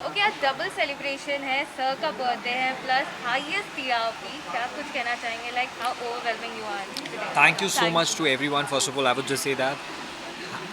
Okay, आज double celebration है, sir का बर्थडे है प्लस हाईएस्ट टीआरपी। क्या कुछ कहना चाहेंगे, like how overwhelming you are today? Thank you so thank much you. to everyone. First of all, I would just say that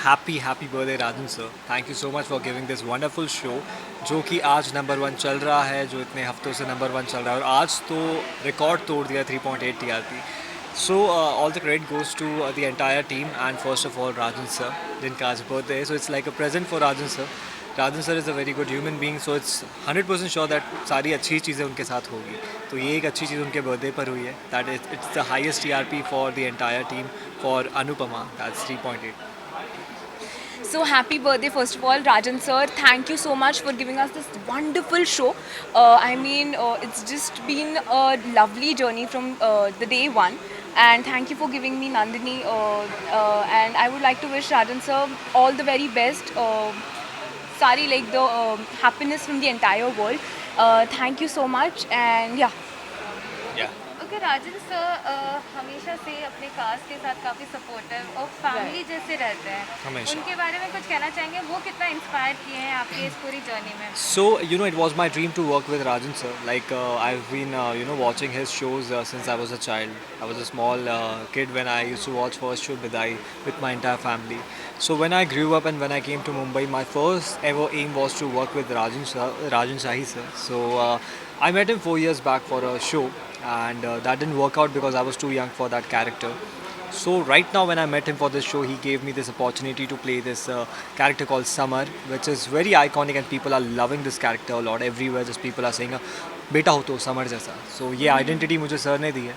happy birthday Rajan sir. Thank you so much for giving this wonderful show जो कि आज number one चल रहा है, जो इतने हफ्तों से नंबर वन चल रहा है और आज तो रिकॉर्ड तोड़ दिया 3.8 TRP. So all the credit goes to the entire team and first of all Rajan sir जिनका आज birthday है. So it's like a present for Rajan sir. Rajan sir is a very good human being, so it's 100% sure that सारी अच्छी चीज़ें उनके साथ होगी. तो ये एक अच्छी चीज़ उनके बर्थडे पर हुई है. That is it's the highest TRP for the entire team for Anupama. That's 3.8. So happy birthday, first of all, Rajan sir. Thank you so much for giving us this wonderful show. It's just been a lovely journey from the day one. And thank you for giving me Nandini. And I would like to wish Rajan sir all the very best. Sari, like the happiness from the entire world. Thank you so much. And yeah. या okay, राजन sir हमेशा से अपने cast के साथ काफ़ी supportive और family जैसे रहते हैं। हमेशा. उनके बारे में कुछ कहना चाहेंगे, वो कितना इंस्पायर किए हैं आपकी इस पूरी जर्नी में? So, it was my dream to work with Rajan sir. Like, I've been, watching his shows since I was a child. I was a small kid when I used to watch First Show Bidai with my entire family. So, when I grew up and when I came to Mumbai, my first ever aim was to work with Rajan Shahi sir. So, I met him 4 years back for a show, and that didn't work out because I was too young for that character. So right now when I met him for this show, he gave me this opportunity to play this character called Samar, which is very iconic and people are loving this character a lot. Everywhere just people are saying, बेटा हो तो summer जैसा. So ये identity मुझे sir ने दी है.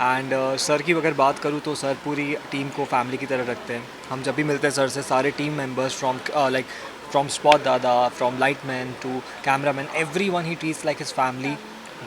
And sir की अगर बात करूँ तो सर पूरी टीम को फैमिली की तरह रखते हैं. हम जब भी मिलते हैं सर से, सारे टीम मेंबर्स फ्रॉम स्पॉट दादा, from lightman to cameraman, everyone ही ट्रीट्स लाइक हिज फैमिली.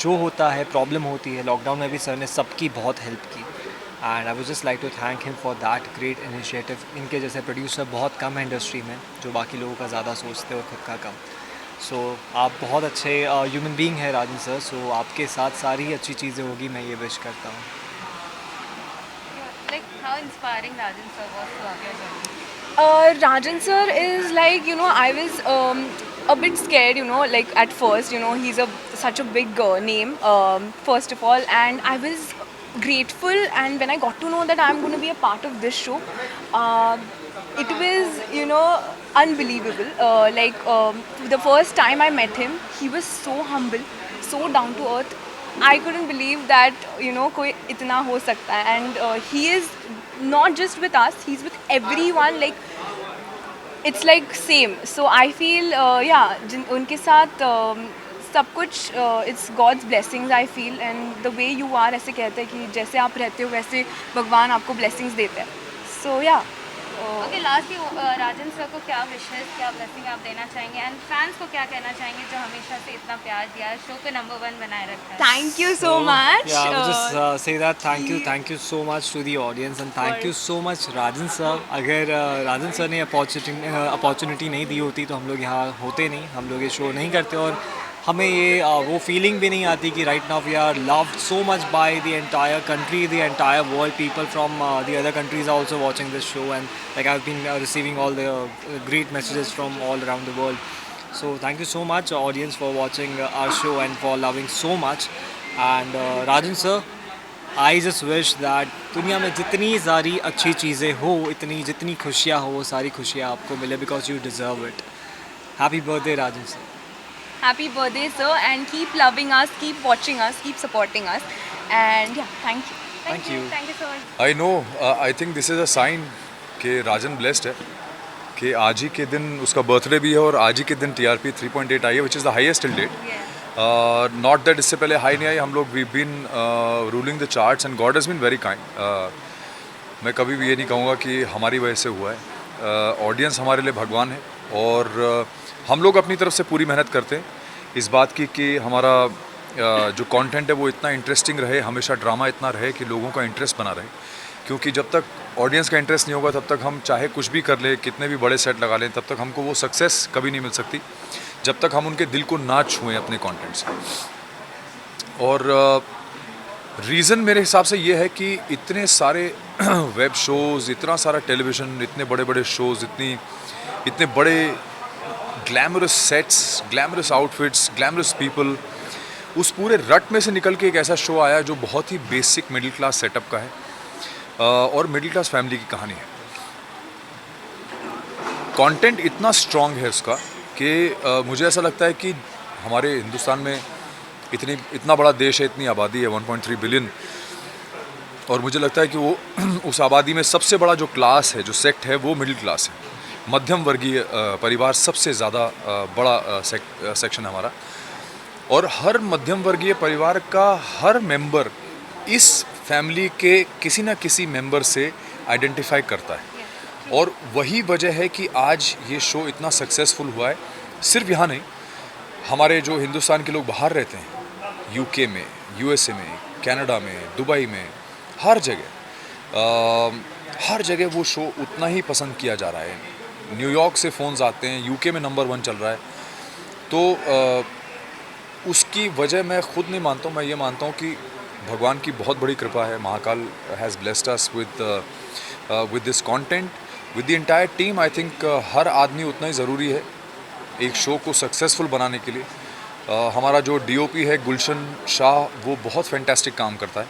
जो होता है, प्रॉब्लम होती है, लॉकडाउन में भी सर ने सबकी बहुत हेल्प की. And I would just like to thank him for that great initiative. इनके जैसे प्रोड्यूसर बहुत कम है इंडस्ट्री में जो बाकी लोगों का ज़्यादा सोचते हैं और खुद का कम. सो आप बहुत अच्छे ह्यूमन बीइंग है राजन सर. सो आपके साथ सारी अच्छी चीज़ें होगी, मैं ये विश करता हूँ. Like how inspiring Rajan sir was through out your journey? Rajan sir is like, I was a bit scared, like at first, he's such a big name, first of all, and I was grateful. And when I got to know that I'm going to be a part of this show, it was, unbelievable. The first time I met him, he was so humble, so down to earth. I couldn't believe that कोई इतना हो सकता है. And he is not just with us, he's with everyone. Like it's like same. So I feel उनके साथ सब कुछ it's God's blessings I feel. And the way you are, ऐसे कहते हैं कि जैसे आप रहते हो वैसे भगवान आपको blessings देते हैं. So yeah. ओके, लास्ट राजन सर को क्या विशेष, क्या ब्लेसिंग आप देना चाहेंगे एंड फैंस को क्या कहना चाहेंगे जो हमेशा से इतना प्यार दिया है, शो को नंबर वन बनाए रखा है? Thank you so much. Yeah, I would just say that thank you so much to the audience and thank you so much Rajan sir. अगर राजन सर ने अपॉर्चुनिटी नहीं दी होती तो हम लोग यहाँ होते नहीं, हम लोग ये शो नहीं करते और हमें ये वो फीलिंग भी नहीं आती कि right now we are loved so much by the entire country, the entire world. People from the other countries are also watching this show and like I have been receiving all the great messages from all around the world. So thank you so much audience for watching our show and for loving so much. And Rajan sir, I just wish that दुनिया में जितनी सारी अच्छी चीज़ें हो, इतनी जितनी खुशियाँ हो, वो सारी खुशियाँ आपको मिले because you deserve it. Happy birthday Rajan sir. Happy birthday, sir, and keep loving us, keep watching us, keep supporting us. And yeah, thank you. Thank you. Thank you so much. I know, I think this is a sign कि Rajan blessed है कि आज ही के दिन उसका birthday भी है और आज ही के दिन टीआरपी 3.8 आई है, which is the highest till date. Not that इससे पहले हाई नहीं आई. हम लोग we been ruling the charts and God has been very kind. मैं कभी भी ये नहीं कहूँगा कि हमारी वजह से हुआ है. ऑडियंस हमारे लिए भगवान है और हम लोग अपनी तरफ से पूरी मेहनत करते हैं इस बात की कि हमारा जो कंटेंट है वो इतना इंटरेस्टिंग रहे, हमेशा ड्रामा इतना रहे कि लोगों का इंटरेस्ट बना रहे. क्योंकि जब तक ऑडियंस का इंटरेस्ट नहीं होगा तब तक हम चाहे कुछ भी कर ले, कितने भी बड़े सेट लगा लें, तब तक हमको वो सक्सेस कभी नहीं मिल सकती जब तक हम उनके दिल को ना छुएं अपने कंटेंट से. और रीज़न मेरे हिसाब से ये है कि इतने सारे वेब शोज़, इतना सारा टेलीविज़न, इतने बड़े बड़े शोज़, इतने बड़े glamorous sets, glamorous outfits, glamorous people, उस पूरे रट में से निकल के एक ऐसा शो आया जो बहुत ही बेसिक मिडिल क्लास सेटअप का है और मिडिल क्लास फैमिली की कहानी है। कंटेंट इतना स्ट्रॉन्ग है उसका कि मुझे ऐसा लगता है कि हमारे हिंदुस्तान में इतना बड़ा देश है, इतनी आबादी है 1.3 बिलियन, और मुझे लगता है कि वो उस आबादी में सबसे बड़ा जो क्लास है, जो सेक्ट है, वो मिडिल क्लास है। मध्यम वर्गीय परिवार सबसे ज़्यादा बड़ा सेक्शन है हमारा, और हर मध्यम वर्गीय परिवार का हर मेंबर इस फैमिली के किसी ना किसी मेंबर से आइडेंटिफाई करता है, और वही वजह है कि आज ये शो इतना सक्सेसफुल हुआ है। सिर्फ यहाँ नहीं, हमारे जो हिंदुस्तान के लोग बाहर रहते हैं, यूके में, यूएसए में, कनाडा में, दुबई में, हर जगह वो शो उतना ही पसंद किया जा रहा है। न्यूयॉर्क से फ़ोन्स आते हैं, यूके में नंबर 1 चल रहा है। तो उसकी वजह मैं खुद नहीं मानता हूँ, मैं ये मानता हूँ कि भगवान की बहुत बड़ी कृपा है। Mahakal has blessed us with this content, with the entire team. I think हर आदमी उतना ही ज़रूरी है एक शो को सक्सेसफुल बनाने के लिए। हमारा जो डीओपी है गुलशन शाह, वो बहुत फैंटास्टिक काम करता है।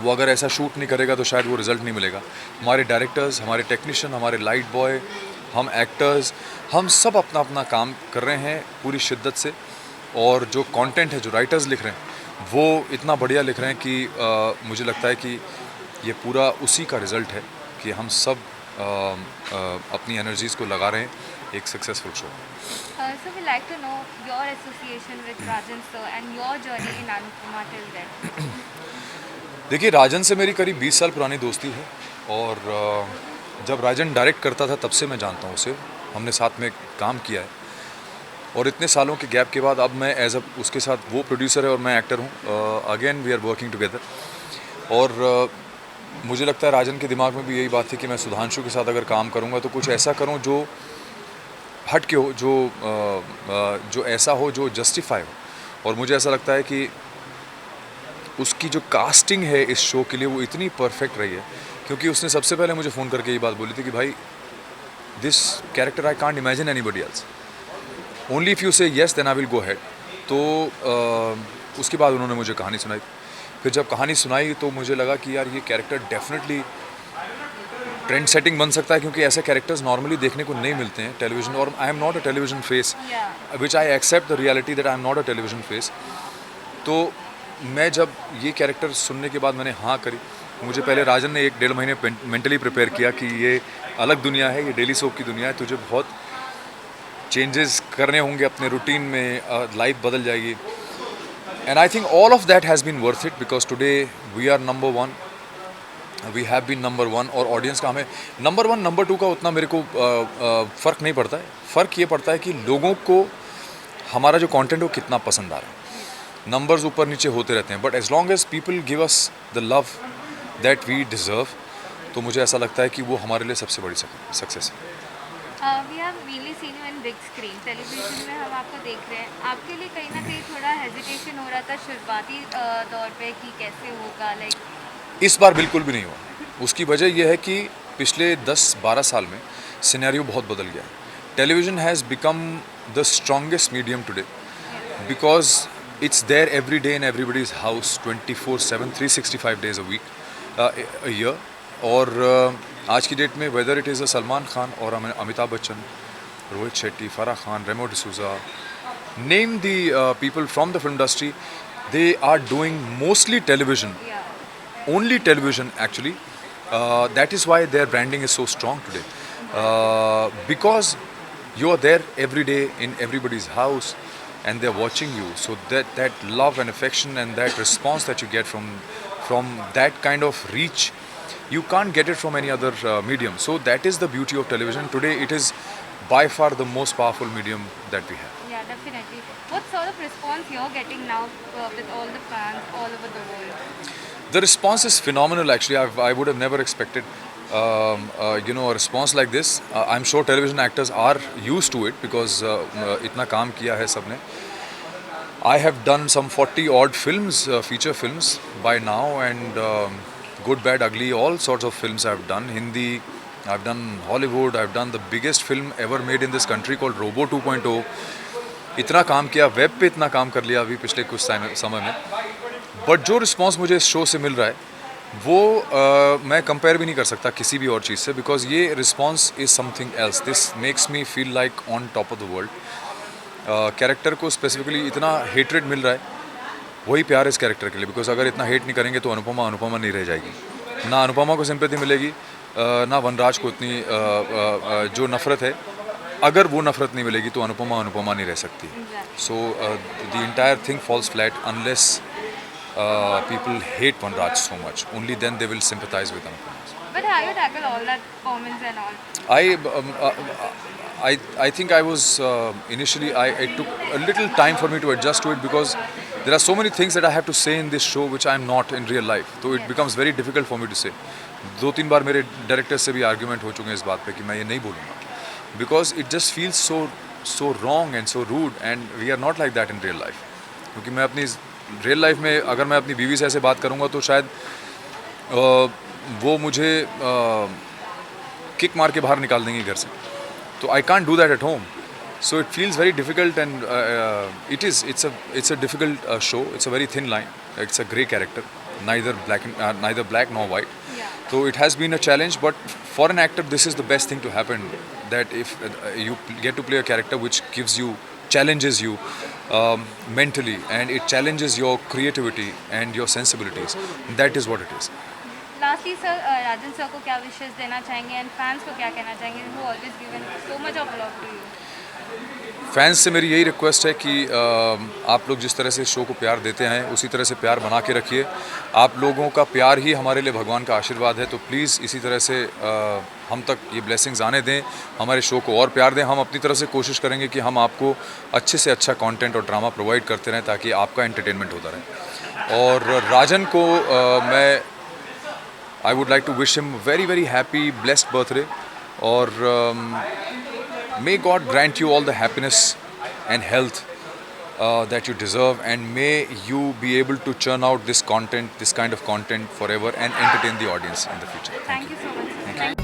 वो अगर ऐसा शूट नहीं करेगा तो शायद वो रिज़ल्ट नहीं मिलेगा। हमारे डायरेक्टर्स, हमारे टेक्नीशियन, हमारे लाइट बॉय, हम एक्टर्स, हम सब अपना अपना काम कर रहे हैं पूरी शिद्दत से, और जो कंटेंट है, जो राइटर्स लिख रहे हैं, वो इतना बढ़िया लिख रहे हैं कि मुझे लगता है कि ये पूरा उसी का रिज़ल्ट है कि हम सब अपनी एनर्जीज़ को लगा रहे हैं एक successful show. So we like to know your association with Rajan sir and your journey in Anupama till then. देखिए, राजन से मेरी करीब 20 साल पुरानी दोस्ती है, और जब राजन डायरेक्ट करता था तब से मैं जानता हूँ उसे। हमने साथ में काम किया है, और इतने सालों के गैप के बाद अब मैं एज अ उसके साथ, वो प्रोड्यूसर है और मैं एक्टर हूँ, again we are working together. और मुझे लगता है राजन के दिमाग में भी यही बात थी कि मैं सुधांशु के साथ अगर काम करूँगा तो कुछ ऐसा करूँ जो हट के हो, जो ऐसा हो जो जस्टिफाई हो। और मुझे ऐसा लगता है कि उसकी जो कास्टिंग है इस शो के लिए वो इतनी परफेक्ट रही है, क्योंकि उसने सबसे पहले मुझे फ़ोन करके ये बात बोली थी कि भाई, this character I can't imagine anybody else, only if you say yes then I will go ahead. तो उसके बाद उन्होंने मुझे कहानी सुनाई। फिर जब कहानी सुनाई तो मुझे लगा कि यार, ये कैरेक्टर डेफिनेटली ट्रेंड सेटिंग बन सकता है, क्योंकि ऐसे कैरेक्टर्स नॉर्मली देखने को नहीं मिलते हैं टेलीविज़न, और I am not a television face, which I accept the reality that I am not a television face. तो मैं जब ये कैरेक्टर सुनने के बाद मैंने हाँ करी। मुझे पहले राजन ने 1-1.5 महीने मेंटली प्रिपेयर किया कि ये अलग दुनिया है, ये डेली सोप की दुनिया है, तुझे बहुत चेंजेस करने होंगे अपने रूटीन में, लाइफ बदल जाएगी। And I think all of that has been worth it, because today we are number 1, we have been number 1, और ऑडियंस का हमें नंबर 1, नंबर 2 का उतना मेरे को फ़र्क नहीं पड़ता है। फ़र्क ये पड़ता है कि लोगों को हमारा जो कंटेंट है वो कितना पसंद आ रहा है। नंबर्स ऊपर नीचे होते रहते हैं, but as long as people give us the love that we deserve, तो मुझे ऐसा लगता है कि वो हमारे लिए सबसे बड़ी सक्सेस है। We have really seen you in big screen, television में हम आपको देख रहे हैं। आपके लिए कहीं ना कहीं थोड़ा हेजिटेशन हो रहा था शुरुआती दौर पे कि कैसे होगा, लाइक? इस बार बिल्कुल भी नहीं हुआ। उसकी वजह यह है कि पिछले 10-12 साल में सिनेरियो बहुत बदल गया है। Television has become the strongest medium today, because it's there every day in everybody's house 24/7 365 days a week, a year. और आज की डेट में whether it is a Salman Khan और Amitabh Bachchan, Rohit Shetty, Farah Khan, Remo D'Souza, name the people from the film industry, they are doing mostly television, only television actually. That is why their branding is so strong today, because you are there every day in everybody's house and they're watching you, so that love and affection and that response that you get from that kind of reach, you can't get it from any other medium. So that is the beauty of television today. It is by far the most powerful medium that we have. Yeah, definitely. What sort of response you're getting now with all the fans all over the world? The response is phenomenal actually. I would have never expected a response like this. I'm sure television actors are used to it because itna kaam kiya hai sabne. I have done some 40 odd films, feature films by now, and good, bad, ugly, all sorts of films I've done. Hindi, I've done Hollywood, I've done the biggest film ever made in this country called Robo 2.0. इतना काम किया, web पे इतना काम कर लिया अभी पिछले कुछ समय में, बट जो रिस्पॉन्स मुझे इस शो से मिल रहा है वो मैं कंपेयर भी नहीं कर सकता किसी भी और चीज़ से, बिकॉज ये response is something else. This makes me feel like on top of the world. Character को स्पेसिफिकली इतना हेटरेड मिल रहा है, वही प्यार इस कैरेक्टर के लिए, बिकॉज अगर इतना हेट नहीं करेंगे तो अनुपमा अनुपमा नहीं रह जाएगी. ना अनुपमा को सिंपैथी मिलेगी, ना वनराज को इतनी जो नफ़रत है, अगर वो नफ़रत नहीं मिलेगी तो अनुपमा अनुपमा नहीं रह सकती. So the entire thing falls flat unless people hate Vanraj so much. Only then they will sympathize with Anupama. But how you tackle all that comments and all? I think I was initially it took a little time for me to adjust to it, because there are so many things that I have to say in this show which I am not in real life. So it becomes very difficult for me to say. 2-3 बार मेरे director से भी argument हो चुके हैं इस बात पे कि मैं ये नहीं बोलूँगा, because it just feels so wrong and so rude, and we are not like that in real life. क्योंकि मैं अपनी रियल लाइफ में अगर मैं अपनी बीवी से ऐसे बात करूँगा तो शायद वो मुझे किक मार के बाहर निकाल देंगे घर से. तो I can't do that at home. So it feels very difficult, and it's a difficult show. It's a very thin line. It's a grey character, neither black nor white. So it has been a challenge, but for an actor this is the best thing to happen, that if you get to play a character which challenges you mentally, and it challenges your creativity and your sensibilities. That is what it is. Lastly, sir, Rajan sir को क्या wishes देना चाहेंगे and fans को क्या कहना चाहेंगे who always given so much of love to you? Fans से मेरी यही रिक्वेस्ट है कि आप लोग जिस तरह से शो को प्यार देते हैं उसी तरह से प्यार बना के रखिए. आप लोगों का प्यार ही हमारे लिए भगवान का आशीर्वाद है. तो प्लीज़ इसी तरह से हम तक ये ब्लेसिंग्स आने दें, हमारे शो को और प्यार दें. हम अपनी तरफ से कोशिश करेंगे कि हम आपको अच्छे से अच्छा कंटेंट और ड्रामा प्रोवाइड करते रहें ताकि आपका एंटरटेनमेंट होता रहे. और राजन को मैं I would like to wish him very happy blessed birthday, और may God grant you all the happiness and health that you deserve, and may you be able to churn out this kind of content forever and entertain the audience in the future. Thank you so much. Sir. Thank you.